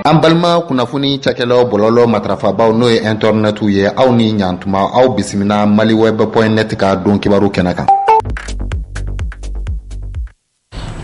An balima kunnafoni cakɛlaw bɔlɔlɔ matrafabaw n'o ye internetu ye aw ni ɲantuma aw bisimila maliweb.net ka don kibaru kɛnɛ kan.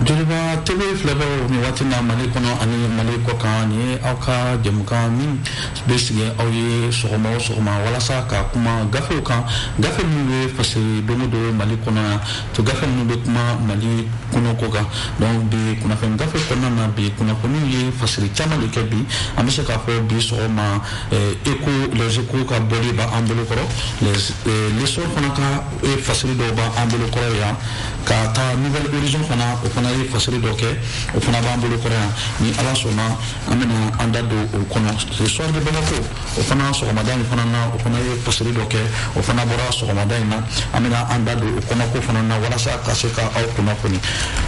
Joliba TV filɛbagaw ni waati na Mali kɔnɔ ani Mali kɔ kan ni aw ka jɛmukan min bɛ sigi aw ye sɔgɔma o sɔgɔma walasa ka kuma gafew kan gafe minnu bɛ fasigi don o don Mali kɔnɔ yan to gafe minnu bɛ kuma Mali kɔnɔko kan donc bi kunnafoni gafe kɔnɔna na bi kunnafoniw ye fasigi caman de kɛ bi an bɛ se k'a fɔ bi sɔgɔma les échos ka bɔli b'an bolo kɔrɔ les sols fana ka fasigi dɔw b'an bolo kɔrɔ yan ka taa nouvelle horizon fana o fana ye fasiri dɔ kɛ o fana b'an bolo kɔrɔ yan ni ala sɔnna an bɛna an da don o kɔnɔ le soir de Bamako o fana sɔgɔmada in fana na o fana ye fasiri dɔ kɛ o fana bɔra sɔgɔmada in na an bɛna an da don o kɔnɔko fana na walasa ka se ka aw kunnafoni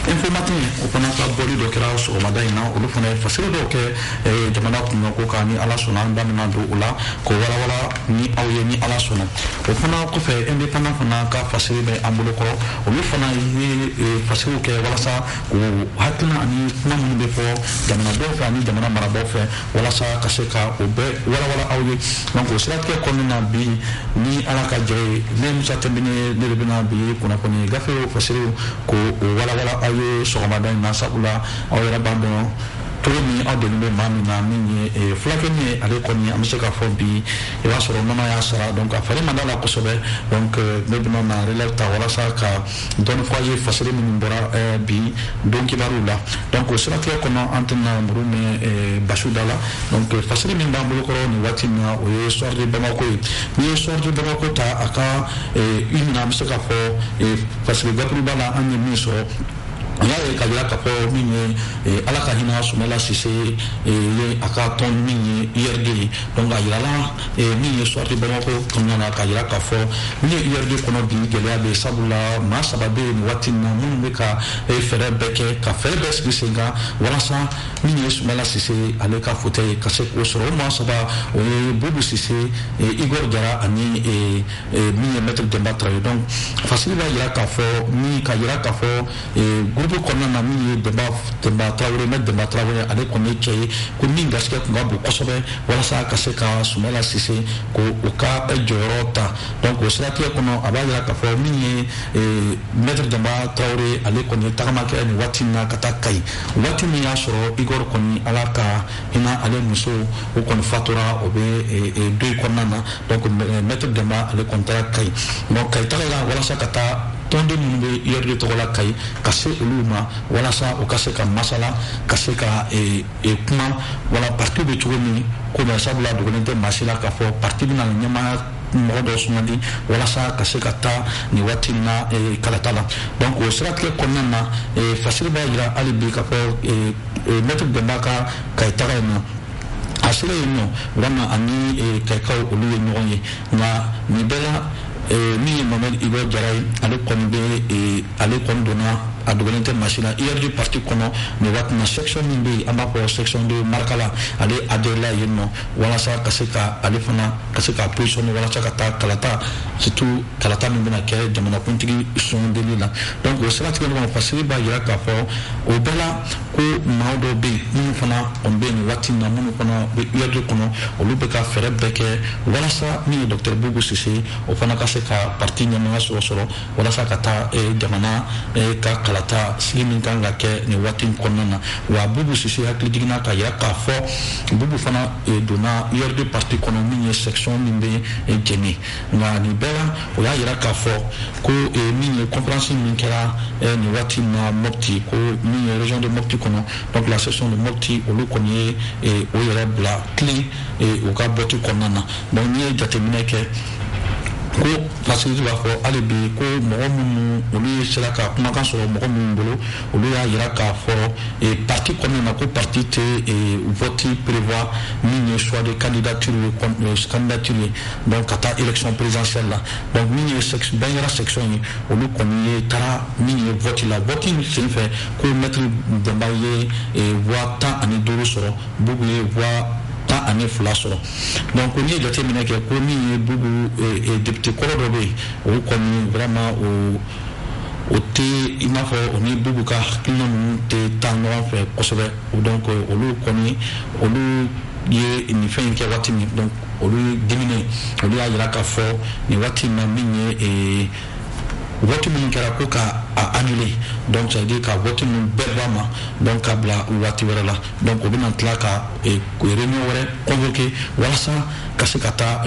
info matin o fana ka bɔli dɔ kɛra sɔgɔmada in na olu fana ye fasiri dɔw kɛ jamana kunnako kan ni ala sɔnna an da bɛna don o la k'o walawala ni aw ye ni ala sɔnna o fana kɔfɛ indépendant fana ka fasiri bɛ an bolo kɔrɔ olu fana ye fasiriw kɛ walasa o hakilina ani kuma minnu bɛ fɔ jamanadenw fɛ ani jamana marabaaw fɛ walasa ka se ka o bɛɛ walawala aw ye donc o siratigɛ kɔnɔna na bi ni ala ka jɛ ye ne Musa Tɛnbɛnɛ ne de bɛna bi kunnafoni gafew fasiriw k'o walawala aw ye sɔgɔmada in na sabula aw yɛrɛ b'a dɔn cogo min aw deli bɛ maa min na min ye fulakɛ min ye ale kɔni an bɛ se k'a fɔ bi i b'a sɔrɔ nɔnɔ y'a sara donc a fari man d'a la kosɛbɛ donc ne bɛna na relève ta walasa ka dɔɔni fɔ a ye fasiri minnu bɔra bi don kibaruw la donc o siratigɛ kɔnɔ an tɛna muru mɛn basiw da la donc fasiri min b'an bolo kɔrɔ nin waati min na o ye soir de Bamako ye n'i ye soir de Bamako ta a ka une na an bɛ se k'a fɔ fasiri gakuruba la an ye min sɔrɔ an y'a ye ka jira k'a fɔ min ye ala ka hinɛ Sumala Sise ye a ka tɔn min ye IRD ye donc a yirala min ye soir de Bamako kɔnɔna na ka jira k'a fɔ min ye IRD kɔnɔ bi gɛlɛya bɛ sabula maa saba bɛ yen nin waati in na minnu bɛ ka fɛɛrɛ bɛɛ kɛ ka fɛɛrɛ bɛɛ sigi sen kan walasa min ye Sumala Sise ale ka fauteuil ka se k'o sɔrɔ o maa saba o ye Bubu Sise Igor Jara ani min ye Maître Demba Traoré donc fasili b'a jira k'a fɔ min ka jira k'a fɔ groupe kɔnɔna na min ye Demba Traoré Maître Demba Traoré ale kɔni ye cɛ ye ko min gasigɛ tun ka bon kosɛbɛ walasa ka se ka Sumala Sise ko o ka jɔyɔrɔ ta donc o siratigɛ kɔnɔ a b'a jira k'a fɔ min ye Maître Demba Traoré ale kɔni ye tagama kɛ nin waati in na ka taa Kayi waati min y'a sɔrɔ Igor kɔni ala ka hinɛ ale muso o kɔni fatura o bɛ dɔyi kɔnɔna na donc Maître Demba ale kɔni taara Kayi donc Kayi taga la walasa ka taa tɔnden minnu bɛ IRD tɔgɔ la Kayi ka se olu ma walasa o ka se ka masala ka se ka kuma wala parti bɛ cogo min ko mɛ sabula dogolen tɛ maa si la k'a fɔ parti bɛna ɲɛmaaya mɔgɔ dɔw sumandi walasa ka se ka taa nin waati in na kalata la donc o siratigɛ kɔnɔna na fasiri b'a jira hali bi k'a fɔ Maître Demba ka Kayi taga yen nɔ a sera yen nɔ vraiment ani Kayikaw olu ye ɲɔgɔn ye nka nin bɛɛ la min ye Mamɛdi Igor Jara ye ale kɔni donna a dogolen tɛ maa si la IRD parti kɔnɔ nin waati na section min bɛ yen an b'a fɔ section de Marikala ale adhéré yen nɔ walasa ka se ka ale fana ka se ka positionner walasa ka taa kalata surtout kalata min bɛna kɛ jamanakuntigi sɔndeli la donc o siratigɛ kɔnɔ fasiri b'a jira k'a fɔ o bɛɛ la ko maa dɔw bɛ yen minnu fana kɔni bɛ nin waati in na minnu fana bɛ IRD kɔnɔ olu bɛ ka fɛɛrɛ bɛɛ kɛ walasa min ye Dr Bubu Sise o fana ka se ka parti ɲɛmɔgɔya sɔrɔ walasa ka taa jamana ka kalata sigi min kan ka kɛ nin waati in kɔnɔna na wa Bubu Sise hakili jiginna ka jira k'a fɔ Bubu fana donna IRD parti kɔnɔ min ye section min bɛ jɛni nka nin bɛɛ la o y'a jira k'a fɔ ko min ye conférence min kɛra nin waati in na Mopti ko min ye région de Mopti kɔnɔ donc la section de Mopti olu kɔni ye o yɛrɛ bila kilen u ka bɔti kɔnɔna na donc n'i ye jateminɛ kɛ ko fasiri b'a fɔ hali bi ko mɔgɔ minnu olu ye sera ka kumakan sɔrɔ mɔgɔ minnu bolo olu y'a jira k'a fɔ parti kɔnɔna na ko parti tɛ vote prévoir min ye choix de candidature ye donc ka taa élection présidentielle la donc min ye bɛɛ kɛra section ye olu kɔni ye taara min ye vote la vote sen fɛ ko Maître Demba ye voix 15 sɔrɔ Bubu ye voix 12 sɔrɔ donc n'i ye jateminɛ kɛ ko min ye Bubu député kɔrɔ dɔ bɛ yen o kɔni vraiment o tɛ i n'a fɔ o ni bubu ka hakilina ninnu tɛ taa ɲɔgɔn fɛ kosɛbɛ donc olu kɔni olu ye nin fɛn in kɛ waati min donc olu diminen olu y'a jira k'a fɔ nin waati in na min ye waati minnu kɛra ko ka annuler donc ça veut dire ka waati ninnu bɛɛ bɔ a ma donc ka bila waati wɛrɛ la donc o bɛna tila ka réunion wɛrɛ convoquer walasa ka se ka taa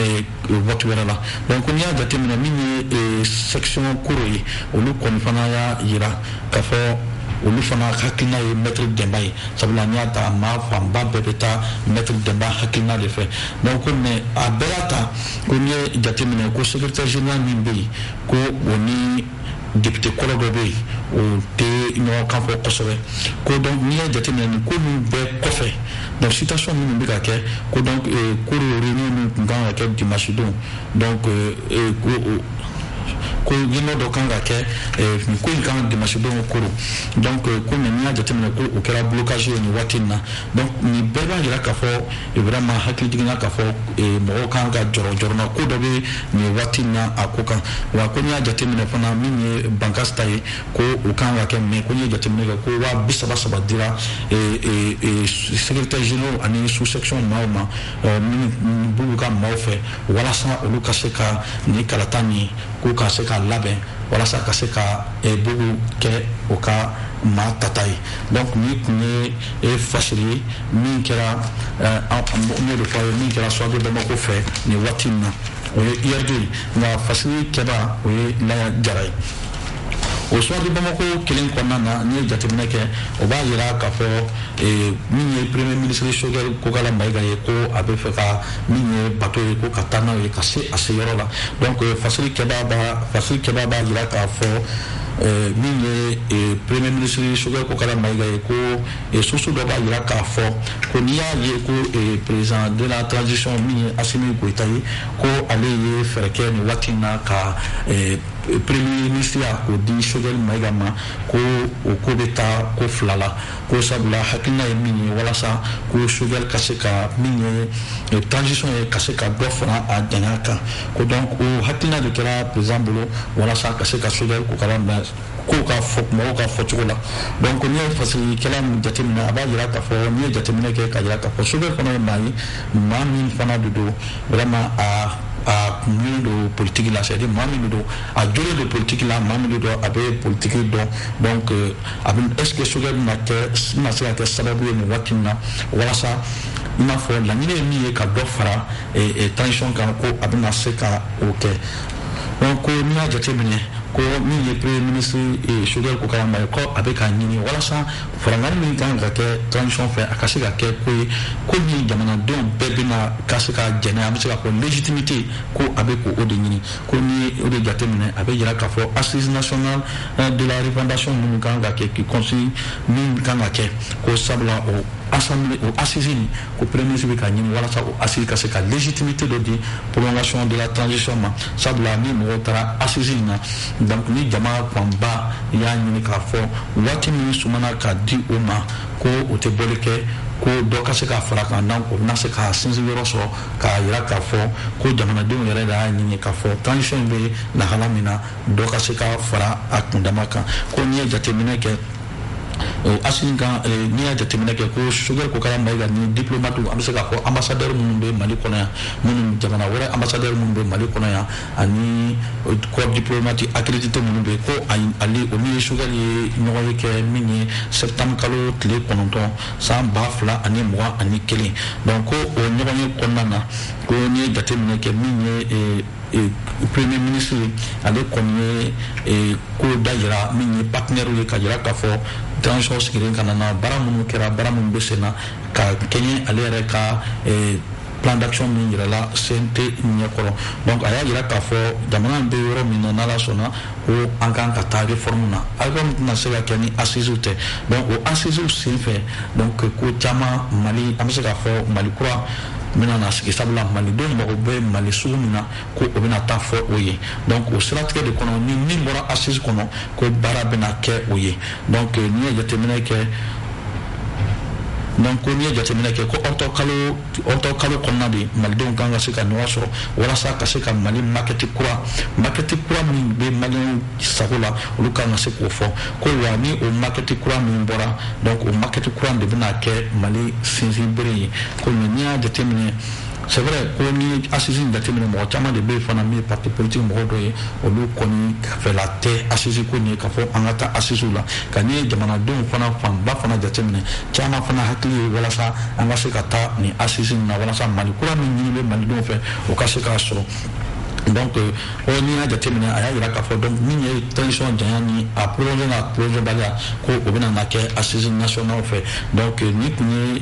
waati wɛrɛ la donc n'i y'a jateminɛ min ye section koro ye olu kɔni fana y'a jira k'a fɔ olu fana hakilina ye maître Demba ye sabula n'i y'a ta maa fanba bɛɛ bɛ taa maître Demba hakilina de fɛ donc mais a bɛɛ y'a ta ko n'i ye jateminɛ ko secrétaire général min bɛ yen ko o ni député kɔrɔ dɔ bɛ yen o tɛ ɲɔgɔn kan fɔ kosɛbɛ ko donc n'i y'a jateminɛ nin ko ninnu bɛɛ kɔfɛ donc situation minnu bɛ ka kɛ ko donc koro réunion min tun kan ka kɛ dimanche don donc ko ɲɛmɔgɔ dɔ kan ka kɛ nin ko in kan dimanche don koro donc ko mais n'i y'a jateminɛ ko o kɛra blocage ye nin waati in na donc nin bɛɛ b'a jira k'a fɔ vraiment hakili jiginna k'a fɔ mɔgɔw kan ka jɔrɔna ko dɔ bɛ nin waati in na a ko kan wa ko n'i y'a jateminɛ fana min ye Bankasi ta ye ko o kan ka kɛ mais ko n'i ye jateminɛ kɛ ko 30,000 dira secrétaire général ani sous section maaw ma min b'olu ka maaw fɛ walasa olu ka se ka nin kalata nin ko ka se ka labɛn walasa ka se ka bugu kɛ o ka maa tata ye donc ni tun ye fasiri ye min kɛra n'o de fɔ a ye min kɛra Suwadu Bamako fɛ nin waati in na o ye IRD ye nka fasiri kɛba o ye Laya Jara ye o Suwadu Bamako kelen kɔnɔna na n'i ye jateminɛ kɛ o b'a jira k'a fɔ min ye premier ministre Choguel Kokala Mayiga ye ko a bɛ fɛ ka min ye bateau ye ko ka taa n'a ye ka se a se yɔrɔ la donc fasiri kɛba b'a jira k'a fɔ min ye premier ministre Choguel Kokala Mayiga ye ko soso dɔ b'a jira k'a fɔ ko n'i y'a ye ko président de la transition min ye Assimi Goïta ye ko ale ye fɛɛrɛ kɛ nin waati in na ka premier ministre k'o di Choguel Mayiga ma ko o ko bɛ taa ko fila la ko sabula hakilina ye min ye walasa ko Choguel ka se ka min ye transition ye ka se ka dɔ fara a janya kan ko donc o hakilina de kɛra président bolo walasa ka se ka Choguel Kokala ko ka fɔ mɔgɔw ka fɔcogo la donc n'i ye fasilikɛla min jateminɛ a b'a jira k'a fɔ n'i ye jateminɛ kɛ k'a jira k'a fɔ Choguel fana ye maa ye maa min fana de don vraiment a kun don politique la c'est-à-dire maa min de don a jɔlen don politique la maa min de don a bɛ politique dɔn donc a bɛ est-ce que Choguel bɛna se ka kɛ sababu ye nin waati in na walasa i n'a fɔ laɲini ye min ye ka dɔ fara transition kan ko a bɛna se ka o kɛ donc n'i y'a jateminɛ ko min ye premier ministre Choguel Kokala Mayiga ko a bɛ k'a ɲini walasa farangani min kan ka kɛ transition fɛ a ka se ka kɛ ko ye ko min jamanadenw bɛɛ bɛna ka se ka jɛnɛ an bɛ se ka fɔ légitimité ko a bɛ k'o de ɲini ko ni o de jateminɛ a bɛ jira k'a fɔ assise nationale de la refondation minnu kan ka kɛ qui conseil min kan ka kɛ ko sabula o assemblée o assise nin ko premier ministre bɛ ka ɲini walasa o assise ka se ka légitimité dɔ di prolongation de la transition ma sabula ni mɔgɔw taara assise in na donc ni jama fanba y'a ɲini k'a fɔ waati min sumana ka di o ma ko o tɛ bɔli kɛ ko dɔ ka se ka fara kan donc o bɛna se ka sinsin yɔrɔ sɔrɔ k'a jira k'a fɔ ko jamanadenw yɛrɛ de y'a ɲini k'a fɔ transition in bɛ lahala min na dɔ ka se ka fara a kundama kan ko n'i ye jateminɛ kɛ asini kan n'i y'a jateminɛ kɛ ko Choguel Kokala Mayiga ni diplomate an bɛ se k'a fɔ ambassadeur minnu bɛ Mali kɔnɔ yan minnu jamana wɛrɛ ambassadeur minnu bɛ Mali kɔnɔ yan ani corps diplomate accrédité minnu bɛ ko ale o ni Choguel ye ɲɔgɔn ye kɛ min ye septembre kalo tile 9 san 2021 donc ko o ɲɔgɔn ye kɔnɔna na ko n'i ye jateminɛ kɛ min ye premier ministre ale kɔni ye ko da yira min ye partenaire ye ka jira k'a fɔ transition sigilen kana na baara minnu kɛra baara minnu bɛ sen na ka kɛɲɛ ale yɛrɛ ka plan d'action min yirala CNT ɲɛkɔrɔ donc a y'a jira k'a fɔ jamana bɛ yɔrɔ min na n'ala sɔnna ko an kan ka taa réforme na réforme tɛna se ka kɛ ni assises tɛ donc o assises senfɛ donc ko caman Mali an bɛ se k'a fɔ Mali kura bɛna na sigi sabula malidenw mago bɛ Mali sugu min na ko o bɛna taa fɔ o ye donc o siratigɛ de kɔnɔ ni min bɔra assise kɔnɔ ko baara bɛna kɛ o ye donc n'i ye jateminɛ kɛ donc ko ni jatemina ke ko orto kalo konna di maldon kanga sika no so wala sa ka sika mali market kura min be mali sagola olu kanga siko fo ko wani o market kura min bora donc o market kura de bina ke mali sinzi bere ko ni jatemina c'est vrai ko ni assise jatemina mo chama de be fana mi parti politique mo do e olu koni fait la terre assise ko ni ka fo angata assise la kani jamana dum fana fam ba fana jatemina chama fana hakili wala sa anga se kata ni assise na wala sa mali kura min ni be mali dum fe o ka se ka so donc on y a jatemina aya ira ka fo donc ni tension jani a projet balia ko obina na ke assise national fait donc ni kuni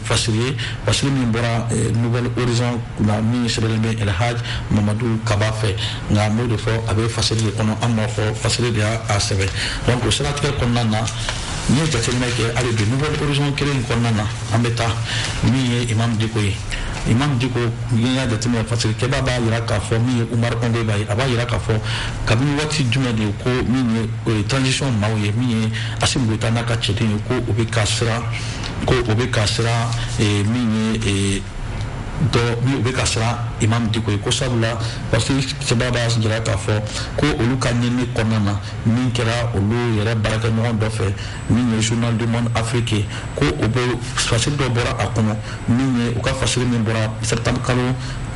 facile min bora nouvelle horizon na ministre de El Hadj Mamadou Kaba fait nga mo de fo avec facile kono amma fo facile a sebe donc c'est là que konna na ni jatemina ke ale de nouvelle horizon kelen konna na ambeta mi imam diko ya jatemina facile ke baba ira ka fo mi Umar Onde bay aba ira ka fo kabini wati juma de ko mi transition mawye mi asim bota na ka chete ko obe kasra mi do mi be kasra imam diko ko sabula parce que sababa jira ka fo ko olu kan ni konana min kera olu yere baraka no do fe min journal du monde africain ko obe facile do bora akono min o ka facile min bora septembre kalo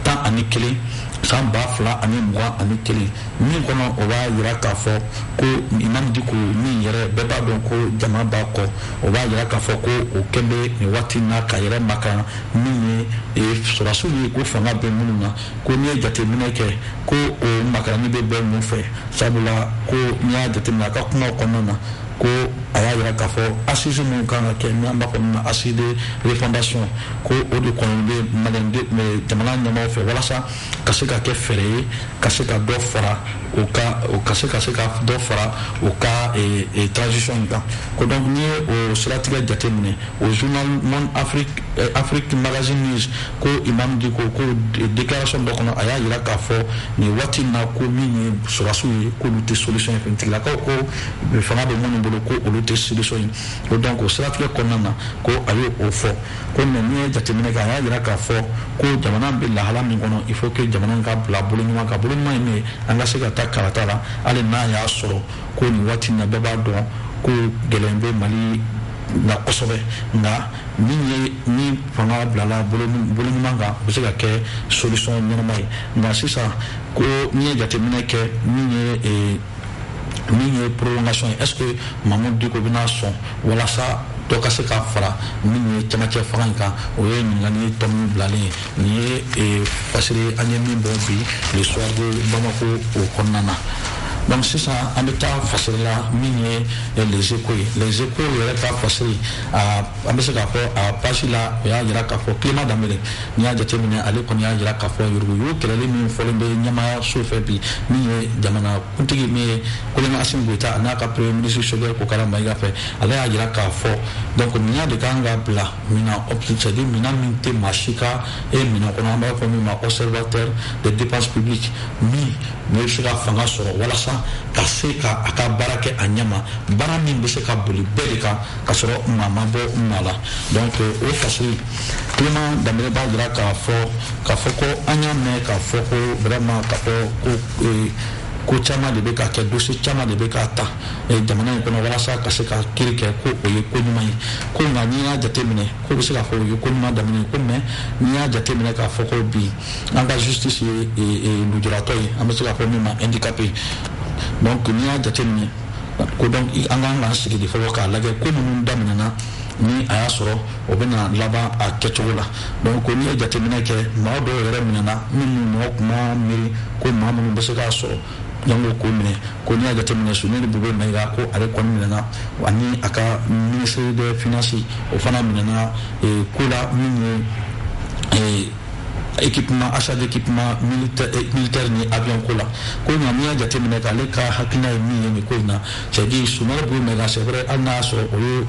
tan ani kele san ba fila ani mugan ani kelen min kɔnɔ o b'a yira k'a fɔ ko imam diko min yɛrɛ bɛɛ b'a dɔn ko jama b'a kɔ o b'a yira k'a fɔ ko o kɛn bɛ nin waati na ka yɛrɛ makan min ye sɔrɔsiw ye ko fanga bɛ minnu na ko n'i ye jateminɛ kɛ ko o makarani bɛ bɛɛ mun fɛ sabula ko n'i y'a jateminɛ a ka kumaw kɔnɔna na ko a y'a yira k'a fɔ assise min kan ka kɛ n'an b'a fɔ min ma assise de refondation ko o de kɔni bɛ jamana ɲɛmaaw fɛ walasa ka se ka kɛ fɛɛrɛ ye ka se ka dɔ fara o ka se ka dɔ fara o ka transition in kan ko donc n'i ye o siratigɛ jateminɛ o journal monde Afrique magazine news ko imam diko ko déclaration dɔ kɔnɔ a y'a yira k'a fɔ nin waati in na ko min ye sɔrɔsiw ye k'olu tɛ solution ye fɛntigilakaw ko fanga bɛ minnu bolo ko olu tɛ solution ye ko donc o siratigɛ kɔnɔna na ko a ye o fɔ ko mais n'i ye jateminɛ kɛ a y'a yira k'a fɔ ko jamana bɛ lahala min kɔnɔ il faut que jamana ka bila bolo ɲuman kan bolo ɲuman ye min ye an ka se ka taa karata la hali n'a y'a sɔrɔ ko nin waati in na bɛɛ b'a dɔn ko gɛlɛn bɛ Mali na kosɛbɛ nka ni fanga bilala bolo ɲuman kan o bɛ se ka kɛ solution ɲɛnama ye nka sisan ko n'i ye jateminɛ kɛ min ye prolongation ye est-ce que Mamadou Diko bɛna sɔn walasa dɔ ka se ka fara min ye cɛmancɛ fanga in kan o ye ɲininkali tɔ min bilalen ye nin ye fasiri an ye min bɔ bi le soir de Bamako o kɔnɔna na donc sisan an bɛ taa fasiri la min ye les échos ye les échos yɛrɛ ka fasiri an bɛ se k'a fɔ a page la o y'a jira k'a fɔ Clément Danbele n'i y'a jateminɛ ale kɔni y'a jira k'a fɔ yurugu kɛlɛli min fɔlen bɛ ɲɛmaayaso fɛ bi min ye jamana kuntigi min ye Colonel Assimi Goïta a n'a ka premier ministre Choguel Kokara Maïga fɛ ale y'a jira k'a fɔ donc minɛn de kan ka bila minɛn c'est-à-dire minɛn min tɛ maa si ka minɛn kɔnɔ an b'a fɔ min ma observateur des dépenses publiques min bɛ se ka fanga sɔrɔ walasa ka se ka a ka baara kɛ a ɲɛma baara min bɛ se ka boli bɛɛ de kan ka sɔrɔ maa ma bɔ maa la donc o fasiri Clément Danbele b'a jira k'a fɔ ko an y'a mɛn k'a fɔ ko vraiment k'a fɔ ko caman de bɛ ka kɛ dossier caman de bɛ ka ta jamana in kɔnɔ walasa ka se ka kiiri kɛ ko o ye ko ɲuman ye ko nka n'i y'a jateminɛ ko bɛ se k'a fɔ o ye ko ɲuman daminɛ ko mais n'i y'a jateminɛ k'a fɔ ko bi an ka justice ye lujuratɔ ye an bɛ se k'a fɔ min ma handicapé donc n'i y'a jateminɛ ko donc an kan k'an sigi de fɔlɔ k'a lajɛ ko minnu daminɛna ni a y'a sɔrɔ o bɛna laban a kɛcogo la donc n'i ye jateminɛ kɛ maa dɔw yɛrɛ minɛna minnu mɔgɔ tun b'a miiri ko maa minnu bɛ se k'a sɔrɔ yango ko minɛ ko n'i y'a jateminɛ Suni Bube Mayiga ko ale kɔni minɛna ani a ka ministre des finances o fana minɛna ko la min ye équipement achat d'équipement militaire ni avion ko la ko na mi ya jateminɛ k'ale ka hakilina ye min ye nin ko in na c'est à dire Soumaïla Boubou Maïga c'est vrai hali n'a y'a sɔrɔ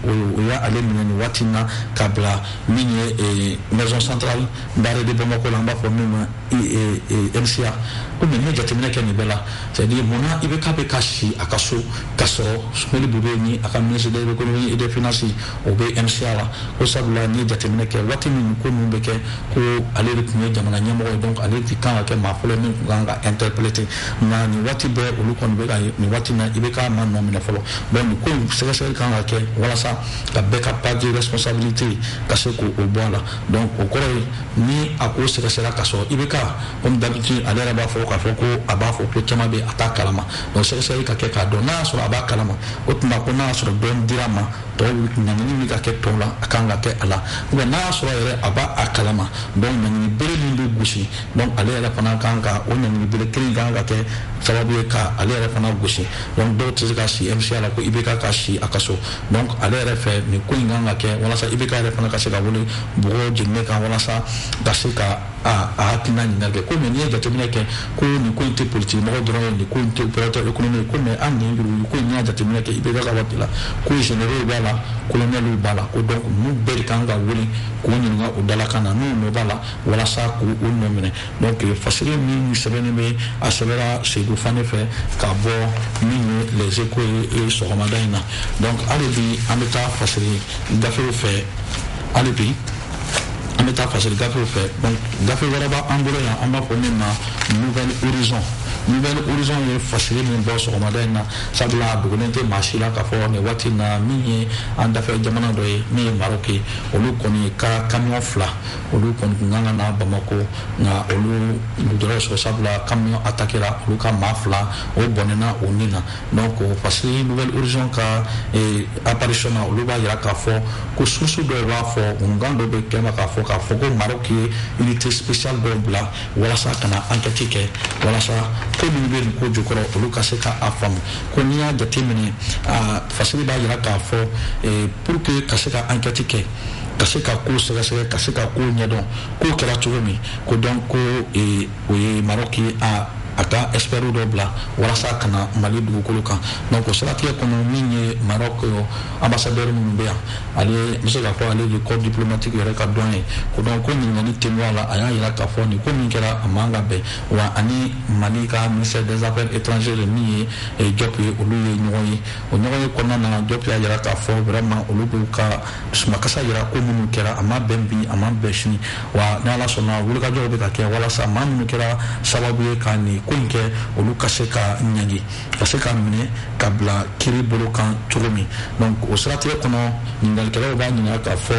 o y'a ale minɛ nin waati in na k'a bila min ye maison centrale Barre de Bamako la an b'a fɔ min ma MCA ko mais ni jateminɛ kɛ nin bɛɛ la c'est à dire mun na i bɛ k'a bɛ ka si a ka so k'a sɔrɔ Soumaïla Boubou ni a ka ministre de l'économie et des finances o bɛ MCA la ko sabula ni jateminɛ kɛ waati min ko ninnu bɛ kɛ ko ale de tun ye jamana ɲɛmɔgɔ ye donc ale de kan ka kɛ maa fɔlɔ min kan ka interpellé nka nin waati bɛɛ olu kɔni bɛ ka nin waati na i bɛ k'a ma nɔ minɛ fɔlɔ donc nin ko in sɛgɛsɛgɛli kan ka kɛ walasa ka bɛɛ ka part de responsabilité ka se k'o bɔ a la donc o kɔrɔ ye ni a ko sɛgɛsɛgɛla ka sɔrɔ i bɛ ka comme d'habitude ale yɛrɛ b'a fɔ k'a fɔ ko a b'a fɔ ko caman bɛ a t'a kalama donc sɛgɛsɛgɛli ka kɛ k'a dɔn n'a y'a sɔrɔ a b'a kalama o tuma ko n'a y'a sɔrɔ dɔɔni dira a ma tɔw ɲangini min ka kɛ tɔw la a kan ka kɛ a la ou bien n'a y'a sɔrɔ yɛrɛ a b'a a kalama donc ɲangini bere min bɛ gosi donc ale yɛrɛ fana kan ka o ɲangini bere kelen kan ka kɛ sababu ye ka ale yɛrɛ fana gosi donc dɔw tɛ se ka si MCA la ko IBK ka si a ka so donc ale yɛrɛ fɛ nin ko in kan ka kɛ walasa IBK yɛrɛ fana ka se ka wele bɔgɔ jeninen kan walasa ka se ka a hakilina ɲininkali kɛ ko mais n'i ye jateminɛ kɛ ko nin ko in tɛ politique mɔgɔ dɔrɔn ye nin ko in tɛ opérateur économique ko mais an nin yurugu ko in n'i y'a jateminɛ kɛ IBK ka waati la ko généraux b'a la colonels b'a la ko donc ninnu bɛɛ de kan ka wele k'u ɲininka o dalakan na n'u nɔ b'a la walasa k'u nɔ minɛ donc fasiri min sɛbɛnnen bɛ a sɛbɛnna Seydou Fane fɛ ka bɔ min ye les échos ye sɔgɔmada in na donc hali bi an bɛ taa fasiri gafew fɛ hali bi an bɛ taa fasiri gafew fɛ donc gafe wɛrɛ b'an bolo yan an b'a fɔ min ma nouvelle horizon ye fasiri min bɔ sɔgɔmada in na sabula a dogolen tɛ maa si la k'a fɔ nin waati in na min ye an dafɛ jamana dɔ ye min ye Maroc ye olu kɔni ka camion fila olu kɔni tun kan ka na Bamako nka olu dɔrɔn sɔrɔ sabula camion attaquera olu ka maa fila o bɔnɛna o nin na donc fasiri nouvelle horizon ka apparition na olu b'a yira k'a fɔ ko source dɔw b'a fɔ ngan dɔ bɛ kɛ ma k'a fɔ ko Maroc ye unité spéciale dɔw bila walasa ka na enquête kɛ walasa ko minnu bɛ nin ko jukɔrɔ olu ka se ka a faamu ko n'i y'a jateminɛ fasiri b'a yira k'a fɔ pour que ka se ka enquête kɛ ka se ka ko sɛgɛsɛgɛ ka se ka ko ɲɛdɔn ko kɛra cogo min ko donc ko o ye Maroc ye a ka expert dɔ bila walasa ka na Mali dugukolo kan donc o siratigɛ kɔnɔ min ye Maroc ambassadeur minnu bɛ yan ale n bɛ se k'a fɔ ale de corps diplomatique yɛrɛ ka dɔn ye ko donc ko ɲininkali tɛ bɔ a la a y'a yira k'a fɔ nin ko min kɛra a man ka bɛn wa ani Mali ka ministère des affaires étrangères min ye Diop ye olu ye ɲɔgɔn ye o ɲɔgɔn ye kɔnɔna na Diop y'a yira k'a fɔ vraiment olu b'u ka sumakasa yira ko minnu kɛra a ma bɛn bi a ma bɛn sini wa ni Ala sɔnna wulikajɔw bɛ ka kɛ walasa maa minnu kɛra sababu ye ka nin ko in kɛ olu ka se ka ɲangi ka se ka minɛ ka bila kiri bolo kan cogo min donc o siratigɛ kɔnɔ ɲininkɛlaw b'a ɲininka k'a fɔ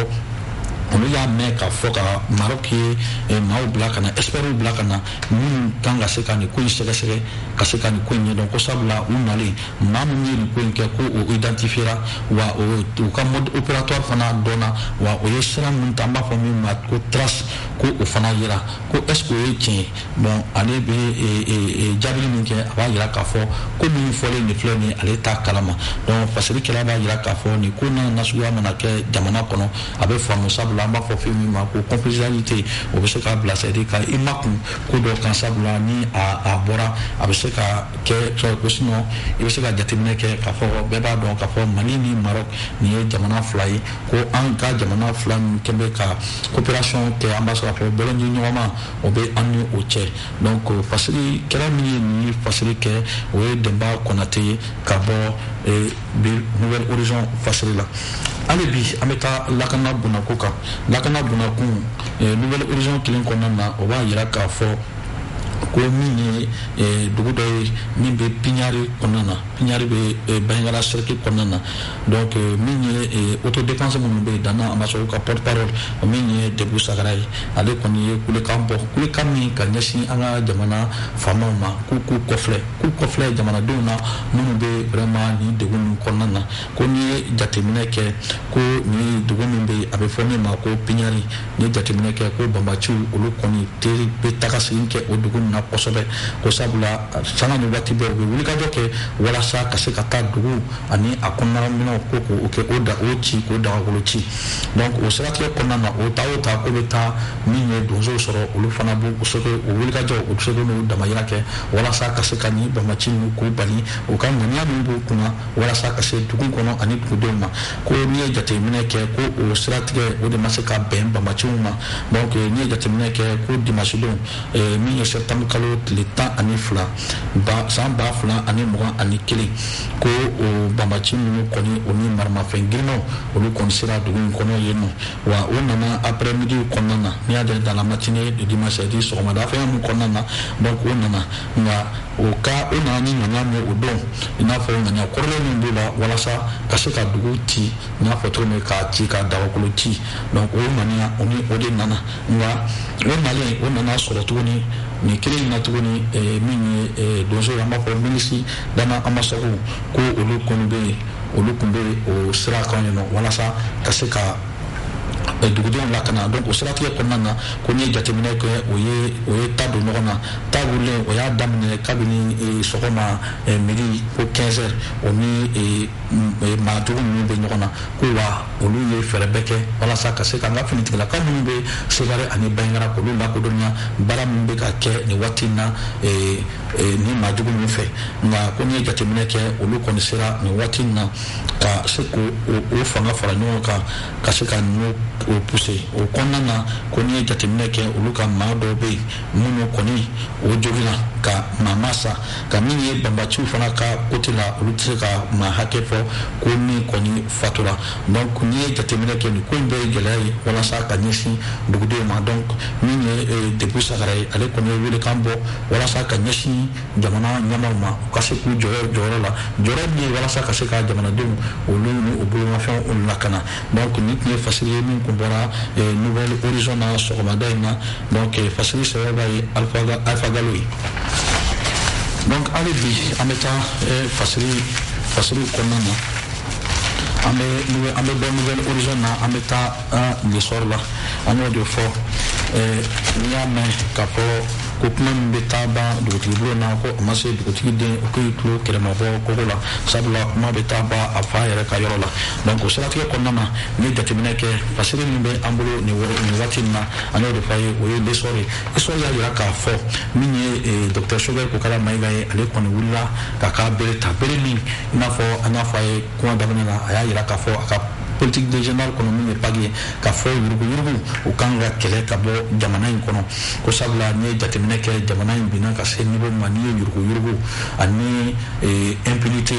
olu y'a mɛn k'a fɔ ka Maroc ye maaw bila ka na experts bila ka na minnu kan ka se ka nin ko in sɛgɛsɛgɛ ka se ka nin ko in ɲɛdɔn ko sabula u nalen maa min ye nin ko in kɛ ko o identifiera wa u ka mode opératoire fana dɔnna wa o ye sira min ta an b'a fɔ min ma ko trace ko o fana yira ko est-ce que o ye tiɲɛ bon ale bɛ jaabili min kɛ a b'a yira k'a fɔ ko min fɔlen nin filɛ nin ye ale t'a kalama donc fasirikɛla b'a yira k'a fɔ nin ko nasuguya mana kɛ jamana kɔnɔ a bɛ faamu sabula an b'a fɔ fɛn min ma ko confidentialité o bɛ se k'a bila c'est à dire ka i makun ko dɔ kan sabula ni a bɔra a bɛ se ka kɛ ko sinon i bɛ se ka jateminɛ kɛ k'a fɔ bɛɛ b'a dɔn k'a fɔ Mali ni Maroc nin ye jamana fila ye ko an ka jamana fila min kɛ bɛ ka coopération kɛ an b'a sɔrɔ k'a fɔ bɛlɛnji ɲɔgɔnma o bɛ an ni o cɛ donc fasiri kɛra min ye nin ye fasiri kɛ o ye Demba Konate ye ka bɔ Nouvelle Horizon fasiri la hali bi an bɛ taa lakana bunako kan lakana bunakun Nouvelle Horizon kelen kɔnɔna na o b'a yira k'a fɔ ko min ye dugu dɔ ye min bɛ Pignari kɔnɔna na Pignari bɛ Bandiagara cercle kɔnɔna na donc min ye autodéfense minnu bɛ yen Dana Ambassado ka porte parole min ye Debu Sagara ye ale kɔni ye kulekan bɔ kulekan min ka ɲɛsin an ka jamana faamaw ma k'u kɔfilɛ jamanadenw na minnu bɛ vraiment nin degun min kɔnɔna na ko n'i ye jateminɛ kɛ ko nin dugu min bɛ yen a bɛ fɔ min ma ko Pignari n'i ye jateminɛ kɛ ko banbaciw olu kɔni bɛ taga segin kɛ o dugu na kosɛbɛ ko sabula sanga ni waati bɛɛ u bɛ wulikajɔ kɛ walasa ka se ka taa dugu ani a kɔnɔna minɛnw ko k'o kɛ o ci k'o dagakolo ci donc o siratigɛ kɔnɔna na o ta ko bɛ taa min ye donsow sɔrɔ olu fana b'u se o wulikajɔ u se n'u damayira kɛ walasa ka se ka ni bamaci ninnu k'u bali u ka ŋaniya min b'u kunna walasa ka se dugu kɔnɔ ani dugudenw ma ko n'i ye jateminɛ kɛ ko o siratigɛ o de ma se ka bɛn bamaciw ma donc n'i ye jateminɛ kɛ ko dimanche don min ye septembre kalo tile 12 san 2021 ko o bamaci ninnu kɔni o ni maramafɛn girinnaw olu kɔni sera dugu in kɔnɔ yen nɔ wa o nana après midi kɔnɔna na n'i y'a dans la matinée de dimanche di sɔgɔmada fɛ mun kɔnɔna na donc o nana nka o nana ni ŋaniya min o don i n'a fɔ ŋaniya kɔrɔlen min b'o la walasa ka se ka dugu ci n y'a fɔ cogo min k'a ci ka dagakolo ci donc o ŋaniya o de nana nka o nalen o nana sɔrɔ tuguni nin kelen in na tuguni min ye donso an b'a fɔ minisiri dama amasago ko olu kɔni bɛ o sira kan yen nɔ walasa ka se ka dugudenw lakana donc o siratigɛ kɔnɔna na ko n'i ye jateminɛ kɛ o ye ta don ɲɔgɔn na ta wulilen o y'a daminɛ kabini sɔgɔma midi ko 15 heures o ni maajugu minnu bɛ ɲɔgɔn na ko wa olu ye fɛɛrɛ bɛɛ kɛ walasa ka se ka an ka finitigilakaw minnu bɛ Sevare ani Baɲangara k'olu lakodɔnya baara min bɛ ka kɛ nin waati in na ni maajugu ninnu fɛ nka ko n'i ye jateminɛ kɛ olu kɔni sera nin waati in na ka se k'o fanga fara ɲɔgɔn kan ka se ka ninnu o pousser o kɔnɔna na ko n'i ye jateminɛ kɛ olu ka maa dɔw bɛ yen minnu kɔni o jogina ka maa masa ka min ye banbaciw fana ka côté la olu tɛ se ka maa hakɛ fɔ ko min kɔni fatura donc n'i ye jateminɛ kɛ nin ko in bɛɛ ye gɛlɛya ye walasa ka ɲɛsin dugudenw ma donc min ye depuis Sagara ye ale kɔni ye welekan bɔ walasa ka ɲɛsin jamana ɲɛmaaw ma u ka se k'u jɔyɔrɔ la jɔyɔrɔ min ye walasa ka se ka jamanadenw olu ni o bolomafɛnw olu lakana donc ni tun ye fasiri ye min kun bɔra Nouvelle Horizon na sɔgɔmada in na donc fasiri sɛbɛba ye Alpha Gallo ye donc hali bi an bɛ taa fasiri kɔnɔna na an bɛ bɔ Nouvelle Horizon na an bɛ taa Lesor la an y'o de fɔ n'i y'a mɛn k'a fɔ ko kuma min bɛ taa ban dugutigi bolo na ko a ma se dugutigi den o k'i tulo kɛlɛmabɔ kogo la sabula kuma bɛ taa ban a fa yɛrɛ ka yɔrɔ la donc o siratigɛ kɔnɔna na ni ye jateminɛ kɛ fasiri min bɛ an bolo nin waati in na an y'o de fɔ a ye o ye Lesor ye Lesor y'a jira k'a fɔ min ye docteur Sobel Kokala Mayiga ye ale kɔni wulila k'a ka bere ta bere min i n'a fɔ an y'a fɔ a ye kuma daminɛ na a y'a jira k'a fɔ a ka politique de général kɔnɔ min ye pagi ye k'a fɔ yurugu u kan ka kɛlɛ ka bɔ jamana in kɔnɔ ko sabula n'i ye jateminɛ kɛ jamana in binna ka se niveau ma n'i ye yurugu ani impunité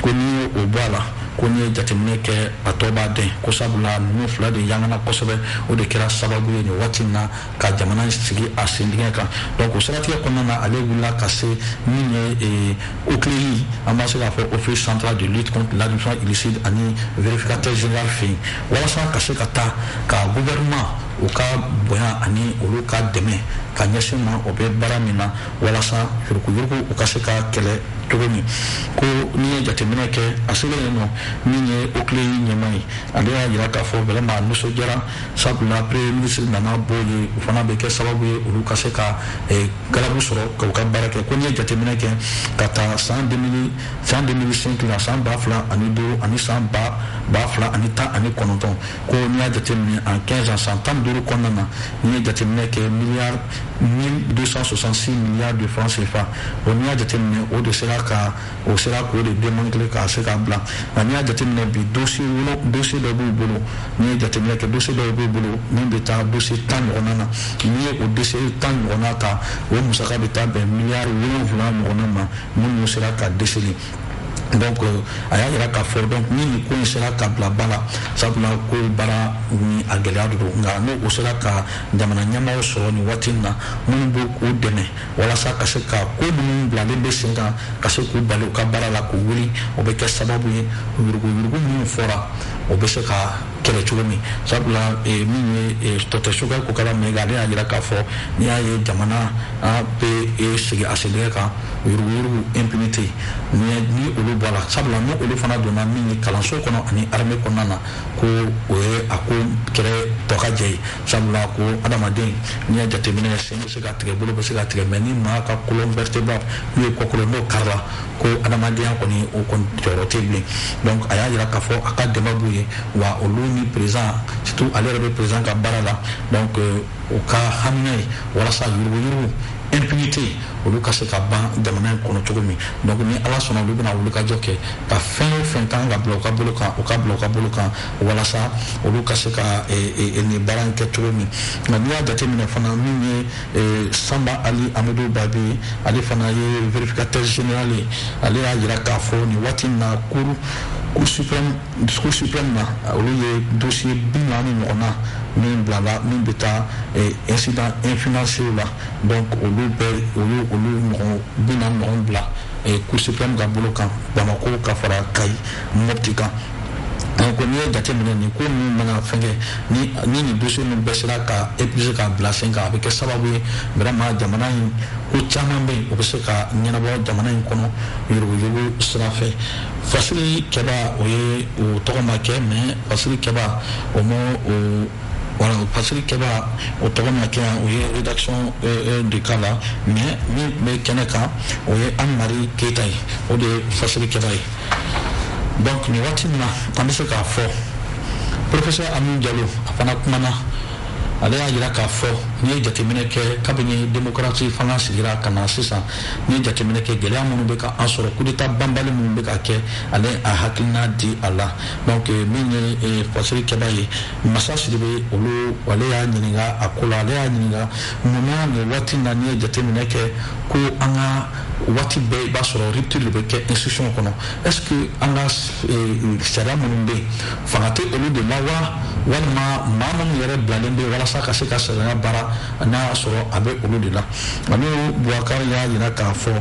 ko n'i ye o bɔ a la ko n'i ye jateminɛ kɛ a tɔ b'a dɛn ko sabula ninnu fila de yangana kosɛbɛ o de kɛra sababu ye nin waati in na ka jamana sigi a sen dingɛ kan donc o siratigɛ kɔnɔna na ale wulila ka se min ye OCLEI an b'a se k'a fɔ office central de lutte contre l'administration illicite ani vérificateur général fɛ yen walasa ka se ka taa ka gouvernement u ka bonya ani olu ka dɛmɛ ka ɲɛsin ma o bɛ baara min na walasa yurugu u ka se ka kɛlɛ cogo min ko n'i ye jateminɛ kɛ a selen yen nɔ min ye OCLEI ɲɛmaa ye ale y'a jira k'a fɔ vraiment nisɔndiyara sabula premier ministre nana bɔ ye o fana bɛ kɛ sababu ye olu ka se ka galabu sɔrɔ ka u ka baara kɛ ko n'i ye jateminɛ kɛ ka taa san 2005 la san 2005 ani san 2019 ko n'i y'a jateminɛ en 15 ans san 15 kɔnɔna na n'i ye jateminɛ kɛ 1266 milliards de francs CFA o n'i y'a jateminɛ o de sera k'o de démanteler k'a se k'a bila nka n'i y'a jateminɛ bi dossier dɔ b'u bolo n'i ye jateminɛ kɛ dossier dɔw b'u bolo min bɛ taa dossier 10 ɲɔgɔnna na n'i ye o dossier 10 ɲɔgɔnna ta o musaka bɛ taa bɛn miliyari 7 ɲɔgɔnna ma minnu sera ka déceler donc a y'a jira k'a fɔ donc ni nin ko in sera ka bila ba la sabula ko baara ni a gɛlɛya de don nka n'o sera ka jamana ɲɛmaaw sɔrɔ nin waati in na minnu b'u k'u dɛmɛ walasa ka se ka ko ninnu bilalen bɛ sen kan ka se k'u bali u ka baara la k'u wuli o bɛ kɛ sababu ye yurugu minnu fɔra o bɛ se ka kɛlɛ cogo min sabula min ye dɔkitɛri Sogɛl Kokala Mayiga ale y'a jira k'a fɔ n'i y'a ye jamana bɛ sigi a segin kan yuruguyurugu impunité ni olu bɔ la sabula ni olu fana donna min ye kalanso kɔnɔ ani armée kɔnɔna na ko o ye a ko kɛlɛ tɔ ka jɛ ye sabula ko adamaden n'i y'a jateminɛ sen bɛ se ka tigɛ bolo bɛ se ka tigɛ mais ni maa ka colonne vertébrale n'o ye kɔkolo n'o karila ko adamadenya kɔni o kɔni jɔyɔrɔ tɛ bilen donc a y'a jira k'a fɔ a ka dɛmɛ b'u ye wa olu ni président surtout ale yɛrɛ bɛ président ka baara la donc o ka hamina ye walasa yuruguyurugu impunité olu ka se ka ban jamana in kɔnɔ cogo min donc ni ala sɔnna olu bɛna wulikajɔ kɛ ka fɛn o fɛn kan ka bila u ka bolo kan u ka bila u ka bolo kan walasa olu ka se ka nin baara in kɛ cogo min nka n'i y'a jateminɛ fana min ye Samba Ali Amadu Babi ale fana ye vérificateur général ye ale y'a jira k'a fɔ nin waati in na Cour suprême na olu ye dossier 40 ɲɔgɔnna min bilala min bɛ taa incident infinancier la donc olu mɔgɔ 40 ɲɔgɔn bila Cour suprême ka bolo kan Bamako ka fara Kayi Mopti kan donc n'i ye jateminɛ nin ko ninnu mana fɛn kɛ ni nin dossier ninnu bɛɛ sera ka épuiser k'a bila sen kan a bɛ kɛ sababu ye vraiment jamana in ko caman bɛ yen o bɛ se ka ɲɛnabɔ jamana in kɔnɔ yuruguyurugu sira fɛ Fasili Kɛba o ye o tɔgɔ ma kɛ mais Fasili Kɛba o ma o voilà Fasili Kɛba o tɔgɔ ma kɛ o ye rédaction de cas la mais min bɛ kɛnɛ kan o ye Anne-Marie Keita ye o de ye Fasili Kɛba ye donc nin waati min na an bɛ se k'a fɔ professeur Amin Jalo a fana kumana ale y'a jira k'a fɔ n'i ye jateminɛ kɛ kabini démocratie fanga sigira ka na sisan n'i ye jateminɛ kɛ gɛlɛya minnu bɛ ka an sɔrɔ coup d'état banbali minnu bɛ ka kɛ ale a hakilina di a la donc min ye Fasili Kɛba ye Masa Sidibe olu ale y'a ɲininka a ko la ale y'a ɲininka munna nin waati in na n'i ye jateminɛ kɛ ko an ka waati bɛɛ i b'a sɔrɔ rupture de bɛ kɛ institution kɔnɔ est-ce que an ka sariya minnu bɛ yen fanga tɛ olu de la wa walima maa minnu yɛrɛ bilalen bɛ walasa ka se ka sariya baara n'a y'a sɔrɔ a bɛ olu de la ani Boubacar y'a jira k'a fɔ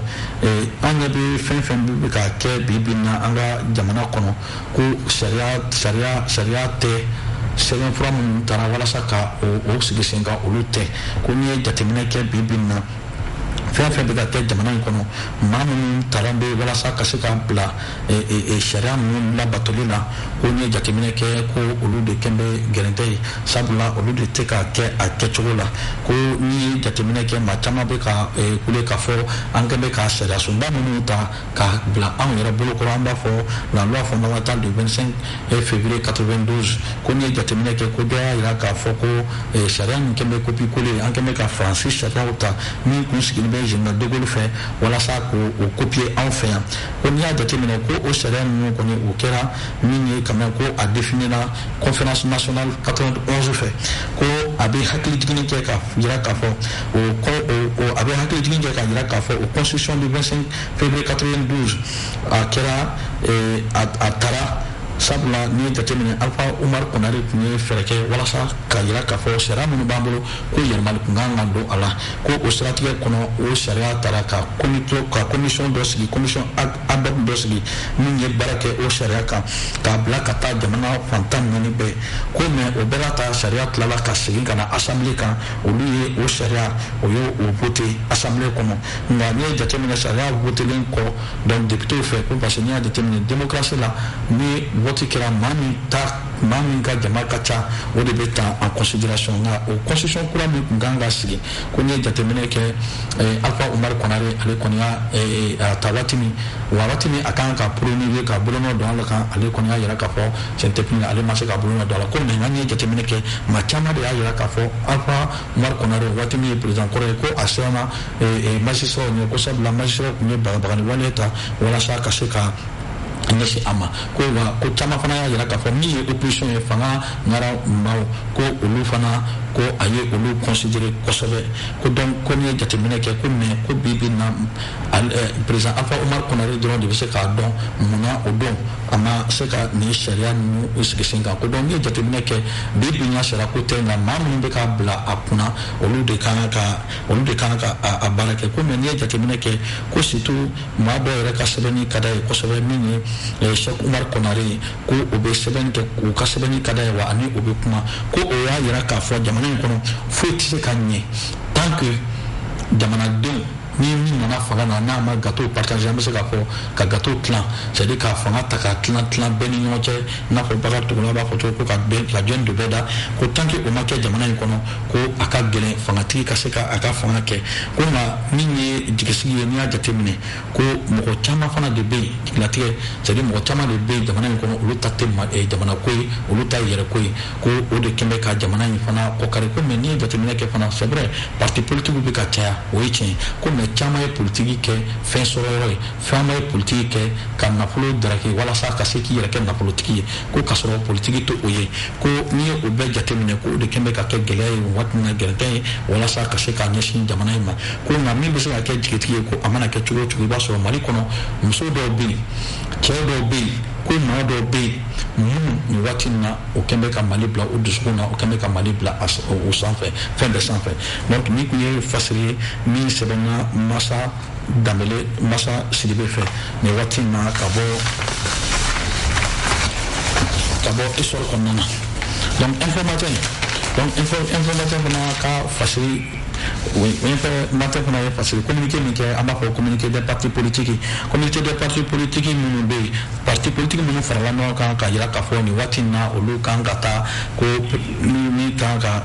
an ɲɛ bɛ fɛn fɛn bɛ ka kɛ bi bi in na an ka jamana kɔnɔ ko sariya tɛ sɛbɛnfura minnu taara walasa ka o sigi sen kan olu tɛ ko n'i ye jateminɛ kɛ bi bi in na fɛn fɛn bɛ ka kɛ jamana in kɔnɔ maa minnu taara bɛ walasa ka se ka bila sariya ninnu labatoli la ko n'i ye jateminɛ kɛ ko olu de kɛn bɛ gɛrɛntɛ ye sabula olu de tɛ ka kɛ a kɛcogo la ko n'i ye jateminɛ kɛ maa caman bɛ ka kule k'a fɔ an kɛn bɛ ka sariya sunba minnu ta k'a bila anw yɛrɛ bolokɔrɔ an b'a fɔ la loi fondamentale du 25 février 92 ko n'i ye jateminɛ kɛ ko dɔ y'a jira k'a fɔ ko sariya min kɛn bɛ copier-coller an kɛn bɛ ka faransi sariyaw ta min kun sigilen bɛ général de Gaulle fɛ walasa k'o copier anw fɛ yan ko n'i y'a jateminɛ ko o sariya ninnu kɔni o kɛra min ye quand même ko a définira conférence nationale 91 fɛ ko a bɛ hakilijiginni kɛ ka jira k'a fɔ a bɛ hakilijiginni kɛ ka jira k'a fɔ o constitution du 25 février 92 a kɛra a taara sabula n'i ye jateminɛ Alpha Umar Konare tun ye fɛɛrɛ kɛ walasa ka jira k'a fɔ sariya minnu b'an bolo ko yɛlɛmali kun kan ka don a la ko o siratigɛ kɔnɔ o sariya taara ka commission dɔ sigi commission ad hoc dɔ sigi min ye baara kɛ o sariya kan k'a bila ka taa jamana fantan naani bɛɛ ko mais o bɛɛ la ta sariya tilala ka segin ka na assemblée kan olu ye o sariya o ye o voté assemblée kɔnɔ nka n'i ye jateminɛ sariya votelen kɔ donc député fɛ ko parce que n'i y'a jateminɛ démocratie la ni vote kɛra maa min ka jama ka ca o de bɛ ta en considération nka o constitution kura min kun kan ka sigi ko n'i ye jateminɛ kɛ Alpha Umar Konare ale kɔni y'a ta waati min a kan ka promulguer ka bolonɔ don a la kan ale kɔni y'a jira k'a fɔ tiɲɛ tɛ pinɛ ale ma se ka bolonɔ don a la ko mais nka n'i ye jateminɛ kɛ maa caman de y'a jira k'a fɔ Alpha Umar Konare waati min ye président kɔrɔ ye ko a siranna magistrat ɲɛ ko sabula magistrat tun ye bagabagani wale ta walasa ka se ka ɲɛsin a ma ko caman fana y'a jira k'a fɔ min ye opposition ye fanga ŋara maaw ko olu fana ko a ye olu considéré kosɛbɛ ko donc ko n'i ye jateminɛ kɛ ko mais ko bi bi na président Alpha Umar Konare dɔrɔn de bɛ se k'a dɔn munna o don a ma se ka nin sariya ninnu sigi sen kan ko donc n'i ye jateminɛ kɛ bi bi na sariya ko tɛ nka maa minnu bɛ k'a bila a kunna olu de kan ka a baara kɛ ko mais n'i ye jateminɛ kɛ ko surtout maa dɔw yɛrɛ ka sɛbɛnni ka d'a ye kosɛbɛ min ye Cheikh Umar Konare ko o be sɛbɛnni kɛ k'u ka sɛbɛnni ka d'a ye wa ani o be kuma ko o y'a yira k'a fɔ jamana in kɔnɔ foyi tɛ se ka ɲɛ tant que jamanadenw ni min nana fanga na n'a ma gâteau partager an bɛ se k'a fɔ ka gâteau tilan c'est-à-dire ka fanga ta ka tilan bɛɛ ni ɲɔgɔn cɛ n'a fɔ Bakari Togola b'a fɔ cogo ko ka jɔn de bɛɛ da ko tant que o ma kɛ jamana in kɔnɔ ko a ka gɛlɛn fangatigi ka se ka a ka fanga kɛ ko nka min ye jigisigi ye n'i y'a jateminɛ ko mɔgɔ caman fana de bɛ yen jigilatigɛ c'est-à-dire mɔgɔ caman de bɛ yen jamana in kɔnɔ olu ta tɛ jamana ko ye olu ta ye yɛrɛ ko ye ko o de kɛn bɛ ka jamana in fana kɔkari ko mais n'i ye jateminɛ kɛ fana c'est vrai parti politique bɛ ka caya o ye tiɲɛ ye ko mais caman ye politiki kɛ fɛn sɔrɔ yɔrɔ ye caman ye politiki kɛ ka nafolo daraki walasa ka se k'i yɛrɛ kɛ nafolotigi ye ko ka sɔrɔ politiki to o ye ko n'i ye o bɛɛ jateminɛ ko o de kɛn bɛ ka kɛ gɛlɛya ye waati min na gɛrɛntɛ ye walasa ka se k'a ɲɛsin jamana in ma ko nka min bɛ se ka kɛ jigitigi ye ko a mana kɛ cogo o cogo i b'a sɔrɔ Mali kɔnɔ muso dɔw bɛ yen cɛ dɔw bɛ yen ko maa dɔw bɛ yen minnu nin waati in na o kɛn bɛ ka Mali bila o dusukun na o kɛn bɛ ka Mali bila o sanfɛ fɛn bɛɛ sanfɛ donc ni tun ye fasiri ye min sɛbɛnna Masa Dambele Masa Sidibe fɛ nin waati in na ka bɔ histoire kɔnɔna na donc informateur fana ka fasiri informateur fana ye fasiri communiqué min kɛ an b'a fɔ communiqué des partis politiques minnu bɛ yen parti politique minnu farala ɲɔgɔn kan ka jira k'a fɔ nin waati in na olu kan ka taa ko min kan ka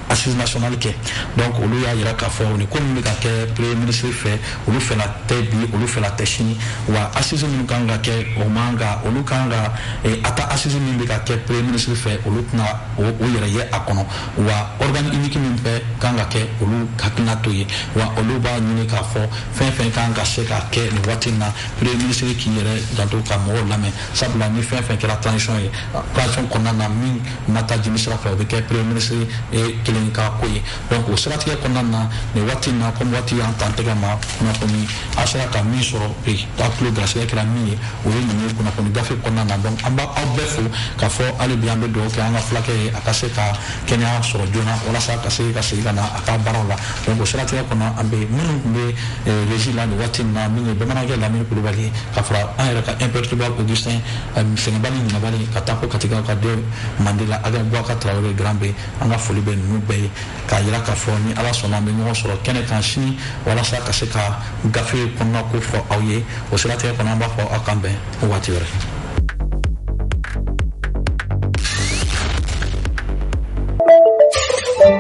assise nationale kɛ donc olu y'a jira k'a fɔ nin ko min bɛ ka kɛ premier ministre fɛ olu fɛla tɛ bi olu fɛla tɛ sini wa assise minnu kan ka kɛ o man ka olu kan ka a ta assise min bɛ ka kɛ premier ministre fɛ olu tɛna o yɛrɛ ye a kɔnɔ wa organe unique min bɛ kan ka kɛ olu hakilina to ye wa olu b'a ɲini k'a fɔ fɛn kan ka se ka kɛ nin waati in na premier ministre k'i yɛrɛ janto ka mɔgɔw lamɛn sabula ni fɛn kɛra transition ye transition kɔnɔna na min ma taa jimi sira fɛ o bɛ kɛ premier ministre ka ko ye donc o siratigɛ kɔnɔna na nin waati in na comme waati y'an tan tɛgɛ ma kunnafoni a sera ka min sɔrɔ bi a tulo garisigɛ kɛra min ye o ye nin ye kunnafoni gafe kɔnɔna na donc an b'a aw bɛɛ fo k'a fɔ hali bi an bɛ dugawu kɛ an ka fulakɛ ye a ka se ka kɛnɛya sɔrɔ joona walasa ka se ka segin ka na a ka baaraw la donc o siratigɛ kɔnɔ an bɛ minnu tun bɛ régie la nin waati in na min ye bamanankɛ Lamini Kulubali ka fara an yɛrɛ ka imperturbable Augustin Sɛgɛnbali Ɲinabali ka taa fo Katiga ka den Mandela Aga Boubacar Traoré Grand bɛ an ka foli bɛ ninnu bɛɛ ye k'a jira k'a fɔ ni ala sɔnna an bɛ ɲɔgɔn sɔrɔ kɛnɛ kan sini walasa ka se ka gafe kɔnɔna ko fɔ aw ye o siratigɛ kɔnɔ an b'a fɔ aw kan bɛn o waati wɛrɛ.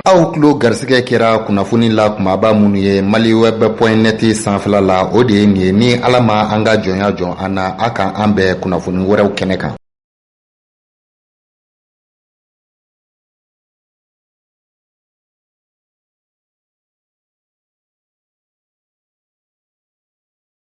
aw tulo garisigɛ kɛra kunnafoni la kumaba minnu ye maliweb.net sanfɛla la o de ye nin ye ni ala ma an ka jɔnya jɔn an na a kan an bɛɛ kunnafoni wɛrɛw kɛnɛ kan.